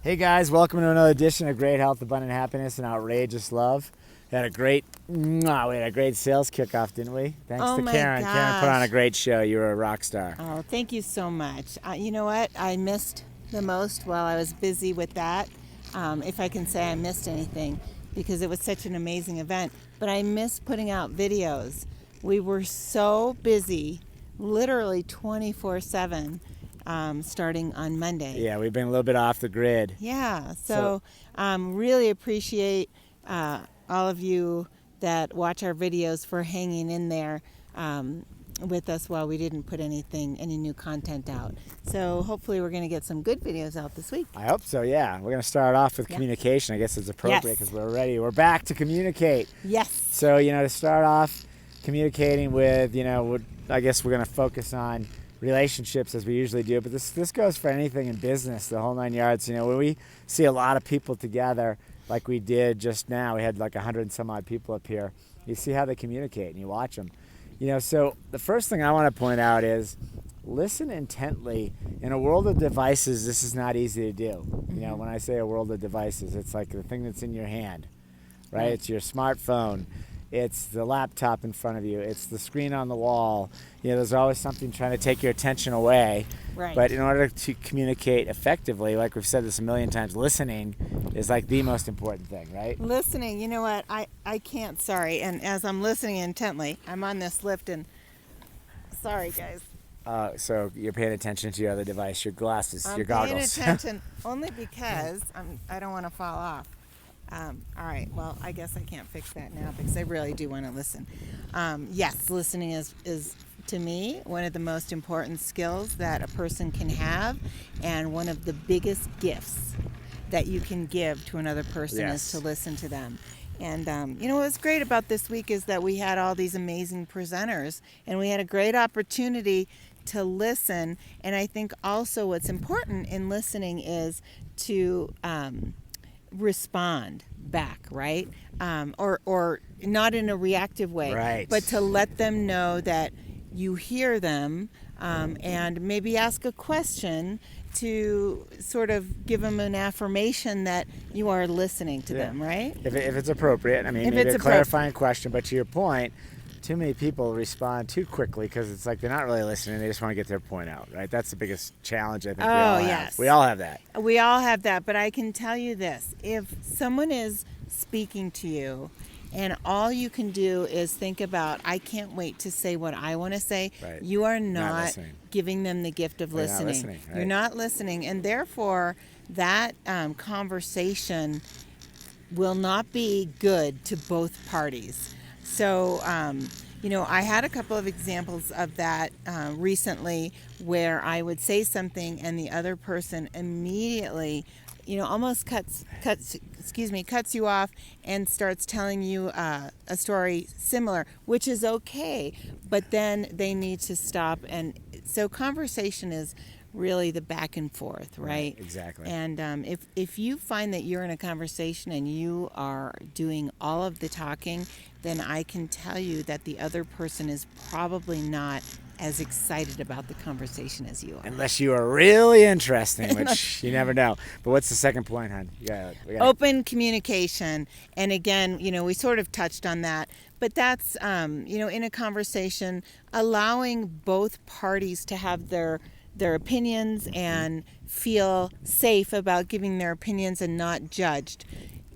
Hey guys, welcome to another edition of Great Health, Abundant Happiness, and Outrageous Love. We had a great sales kickoff, didn't we? Thanks Oh to my Karen. Karen put on a gosh. great show. You were a rock star. Oh, thank you so much. You know what I missed the most while I was busy with that? If I can say I missed anything, because it was such an amazing event, but I missed putting out videos. We were so busy, literally 24/7, starting on Monday. Yeah, we've been a little bit off the grid. Yeah, so really appreciate all of you that watch our videos for hanging in there with us while we didn't put any new content out. So hopefully we're going to get some good videos out this week. I hope so, yeah. We're going to start off with communication. I guess it's appropriate because we're ready. We're back to communicate. Yes. So, to start off communicating with, I guess we're going to focus on relationships as we usually do, but this goes for anything in business, the whole nine yards. When we see a lot of people together like we did just now, we had like 100 and some odd people up here, you see how they communicate and you watch them. So the first thing I want to point out is listen intently. In a world of devices, this is not easy to do. When I say a world of devices, it's like the thing that's in your hand, right? It's your smartphone. It's the laptop in front of you. It's the screen on the wall. There's always something trying to take your attention away. Right. But in order to communicate effectively, like we've said this a million times, listening is like the most important thing, right? Listening, you know what? I can't, sorry. And as I'm listening intently, I'm on this lift and, sorry guys. So you're paying attention to your other device, your glasses, I'm your goggles. paying attention only because I don't want to fall off. All right, well, I guess I can't fix that now because I really do want to listen. Yes, listening is, to me, one of the most important skills that a person can have, and one of the biggest gifts that you can give to another person is to listen to them. And, what's great about this week is that we had all these amazing presenters, and we had a great opportunity to listen. And I think also what's important in listening is to respond back, right? Or not in a reactive way, right, but to let them know that you hear them, and maybe ask a question to sort of give them an affirmation that you are listening to them, right? If it's appropriate. I mean, If maybe it's a clarifying question, but to your point, too many people respond too quickly because it's like they're not really listening. They just want to get their point out, right? That's the biggest challenge I think we all have. Yes. We all have that. We all have that, but I can tell you this. If someone is speaking to you and all you can do is think about, I can't wait to say what I want to say, right, you are not listening. Giving them the gift of listening. Not listening, right? You're not listening, and therefore that conversation will not be good to both parties. So, I had a couple of examples of that recently where I would say something and the other person immediately, almost cuts you off and starts telling you a story similar, which is okay, but then they need to stop. And so conversation is really the back and forth, right? Exactly. And if you find that you're in a conversation and you are doing all of the talking, then I can tell you that the other person is probably not as excited about the conversation as you are. Unless you are really interesting, which you never know. But what's the second point, hon? Open communication. And again, we sort of touched on that. But that's, in a conversation, allowing both parties to have their opinions and feel safe about giving their opinions and not judged.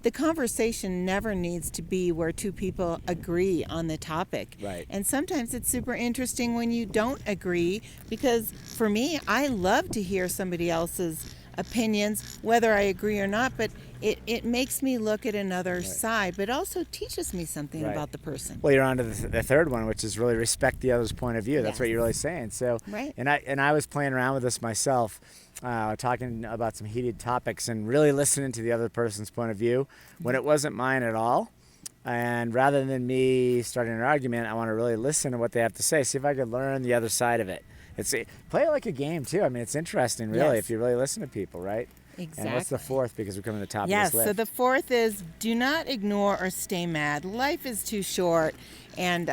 The conversation never needs to be where two people agree on the topic. Right. And sometimes it's super interesting when you don't agree, because for me, I love to hear somebody else's opinions, whether I agree or not, but it makes me look at another side, but also teaches me something about the person. Well, you're on to the third one, which is really respect the other's point of view. That's what you're really saying. So, and I was playing around with this myself, talking about some heated topics and really listening to the other person's point of view when it wasn't mine at all. And rather than me starting an argument, I want to really listen to what they have to say, see if I could learn the other side of it. Play it like a game too. I mean, it's interesting, really, if you really listen to people, right? Exactly. And what's the fourth? Because we're coming to the top of Yes, this list. so the fourth is do not ignore or stay mad. Life is too short, and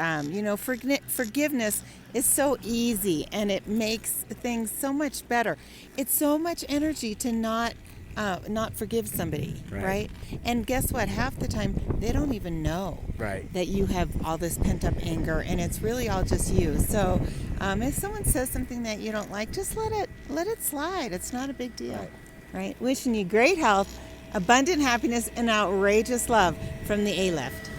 forgiveness is so easy, and it makes things so much better. It's so much energy to not not forgive somebody, Right. right? And guess what? Half the time they don't even know Right. that you have all this pent up anger, and it's really all just you. So if someone says something that you don't like, just let it slide. It's not a big deal, right? Wishing you great health, abundant happiness, and outrageous love from the A-Left.